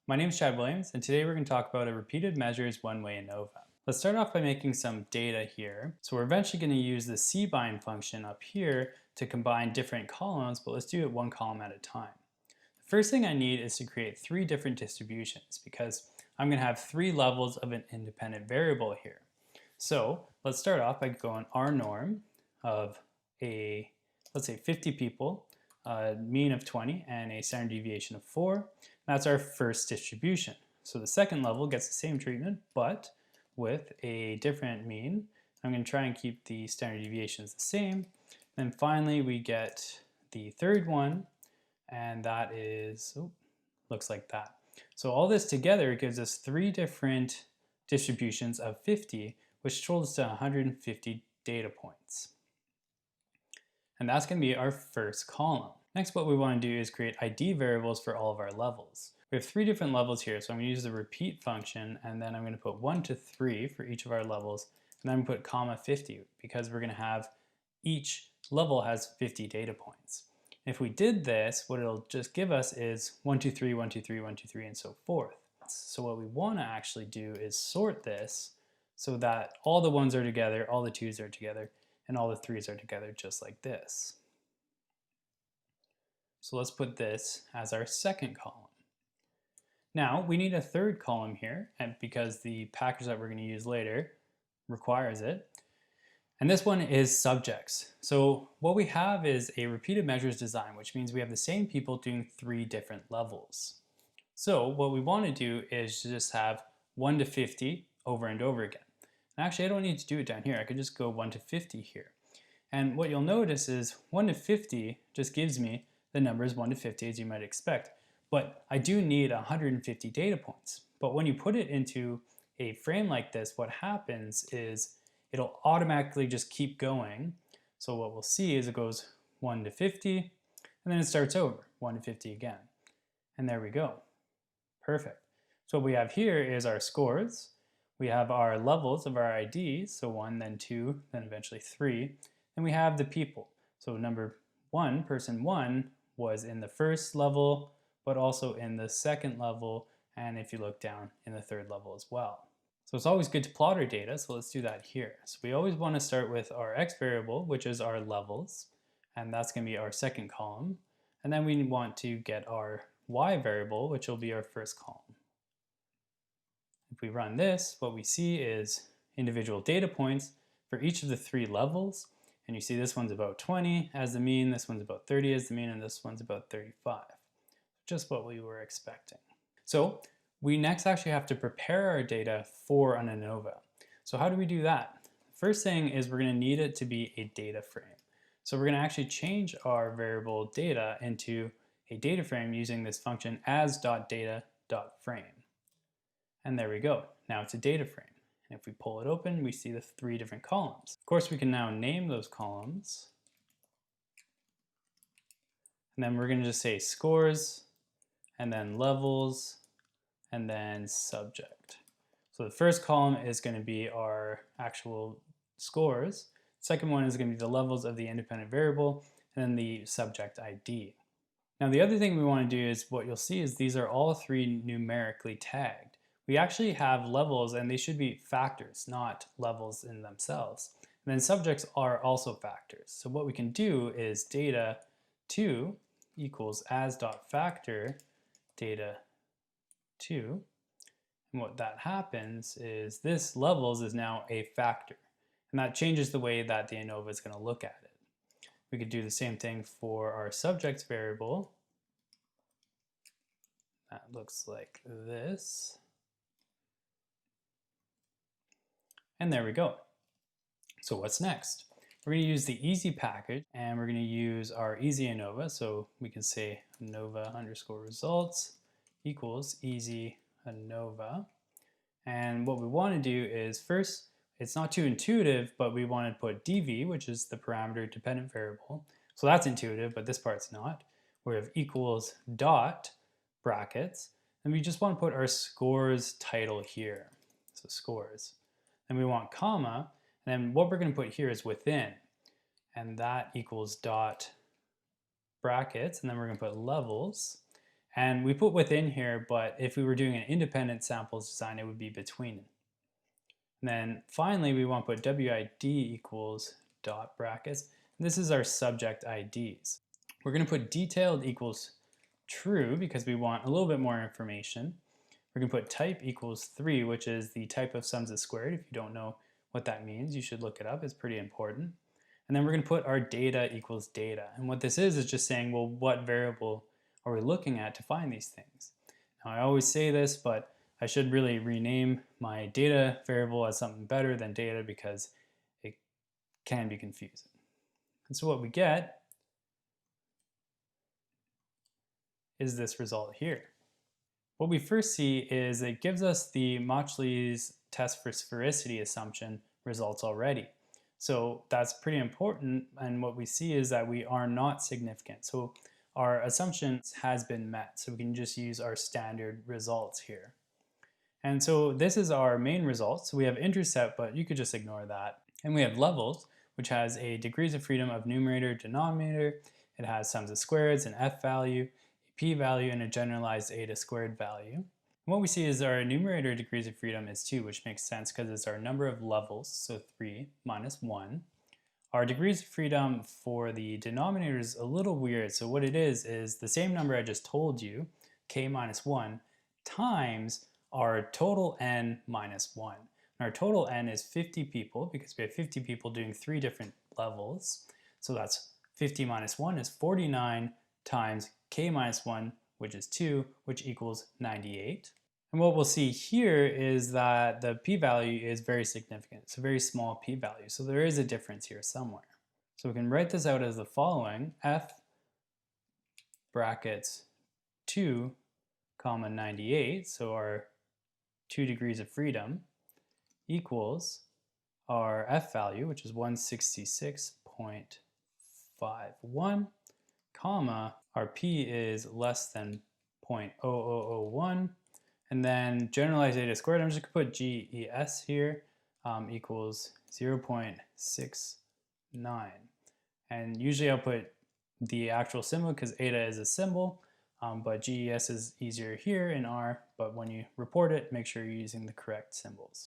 My name is Chad Williams, and today we're going to talk about a repeated measures one-way Anova. Let's start off by making some data here. So we're eventually going to use the cbind function up here to combine different columns, but let's do it one column at a time. The first thing I need is to create three different distributions because I'm going to have three levels of an independent variable here. So let's start off by going our norm of let's say 50 people, a mean of 20, and a standard deviation of 4. That's our first distribution. So the second level gets the same treatment, but with a different mean. I'm going to try and keep the standard deviations the same. Then finally we get the third one, and that is, looks like that. So all this together gives us three different distributions of 50, which totals to 150 data points. And that's going to be our first column. Next, what we want to do is create ID variables for all of our levels. We have three different levels here, so I'm going to use the repeat function, and then I'm going to put 1 to 3 for each of our levels, and then I'm going to put comma 50 because we're going to have each level has 50 data points. If we did this, what it'll just give us is 1, 2, 3, 1, 2, 3, 1, 2, 3, and so forth. So what we want to actually do is sort this so that all the 1s are together, all the 2s are together, and all the 3s are together just like this. So let's put this as our second column. Now we need a third column here, and because the package that we're going to use later requires it. And this one is subjects. So what we have is a repeated measures design, which means we have the same people doing three different levels. So what we want to do is just have 1 to 50 over and over again. And actually I don't need to do it down here. I could just go 1 to 50 here. And what you'll notice is 1 to 50 just gives me the numbers 1 to 50 as you might expect. But I do need 150 data points. But when you put it into a frame like this, what happens is it'll automatically just keep going. So what we'll see is it goes 1 to 50, and then it starts over, 1 to 50 again. And there we go. Perfect. So what we have here is our scores. We have our levels of our IDs, so 1, then 2, then eventually 3. And we have the people. So number 1, person 1, was in the first level, but also in the second level, and if you look down, in the third level as well. So it's always good to plot our data, so let's do that here. So we always want to start with our x variable, which is our levels, and that's going to be our second column. And then we want to get our y variable, which will be our first column. If we run this, what we see is individual data points for each of the three levels. And you see this one's about 20 as the mean, this one's about 30 as the mean, and this one's about 35. Just what we were expecting. So we next actually have to prepare our data for an Anova. So how do we do that? First thing is we're going to need it to be a data frame. So we're going to actually change our variable data into a data frame using this function as.data.frame. And there we go. Now it's a data frame. And if we pull it open, we see the three different columns. Of course, we can now name those columns. And then we're going to just say scores, and then levels, and then subject. So the first column is going to be our actual scores. The second one is going to be the levels of the independent variable, and then the subject ID. Now the other thing we want to do is what you'll see is these are all three numerically tagged. We actually have levels, and they should be factors, not levels in themselves. And then subjects are also factors. So what we can do is data2 equals as.factor data2. And what that happens is this levels is now a factor. And that changes the way that the Anova is going to look at it. We could do the same thing for our subjects variable. That looks like this. And there we go. So what's next? We're going to use the easy package, and we're going to use our easy Anova. So we can say Anova underscore results equals easy Anova. And what we want to do is first, it's not too intuitive, but we want to put dv, which is the parameter dependent variable. So that's intuitive, but this part's not. We have equals dot brackets, and we just want to put our scores title here. So scores. Then we want comma, and then what we're going to put here is within, and that equals dot brackets, and then we're going to put levels, And we put within here, but if we were doing an independent samples design, it would be between. And then finally, we want to put WID equals dot brackets. This is our subject IDs. We're going to put detailed equals true because we want a little bit more information. We're going to put type equals 3, which is the type of sums of squared. If you don't know what that means, you should look it up. It's pretty important. And then we're going to put our data equals data. And what this is just saying, well, what variable are we looking at to find these things? Now, I always say this, but I should really rename my data variable as something better than data because it can be confusing. And so what we get is this result here. What we first see is it gives us the Mauchly's test for sphericity assumption results already. So that's pretty important, and what we see is that we are not significant. So our assumption has been met, so we can just use our standard results here. And so this is our main result. So we have intercept, but you could just ignore that. And we have levels, which has a degrees of freedom of numerator, denominator. It has sums of squareds, an F value, a P value, and a generalized eta squared value. And what we see is our numerator degrees of freedom is 2, which makes sense because it's our number of levels, so 3 minus 1. Our degrees of freedom for the denominator is a little weird. So what it is the same number I just told you, k minus 1, times our total n minus 1. And our total n is 50 people because we have 50 people doing 3 different levels. So that's 50 minus 1 is 49 times k minus 1, which is 2, which equals 98. And what we'll see here is that the p-value is very significant. It's a very small p-value, so there is a difference here somewhere. So we can write this out as the following: f brackets 2 comma 98, so our 2 degrees of freedom, equals our f value, which is 166.51, comma, our p is less than 0.0001, and then generalized eta squared, I'm just going to put GES here, equals 0.69. And usually I'll put the actual symbol because eta is a symbol, but GES is easier here in R, but when you report it, make sure you're using the correct symbols.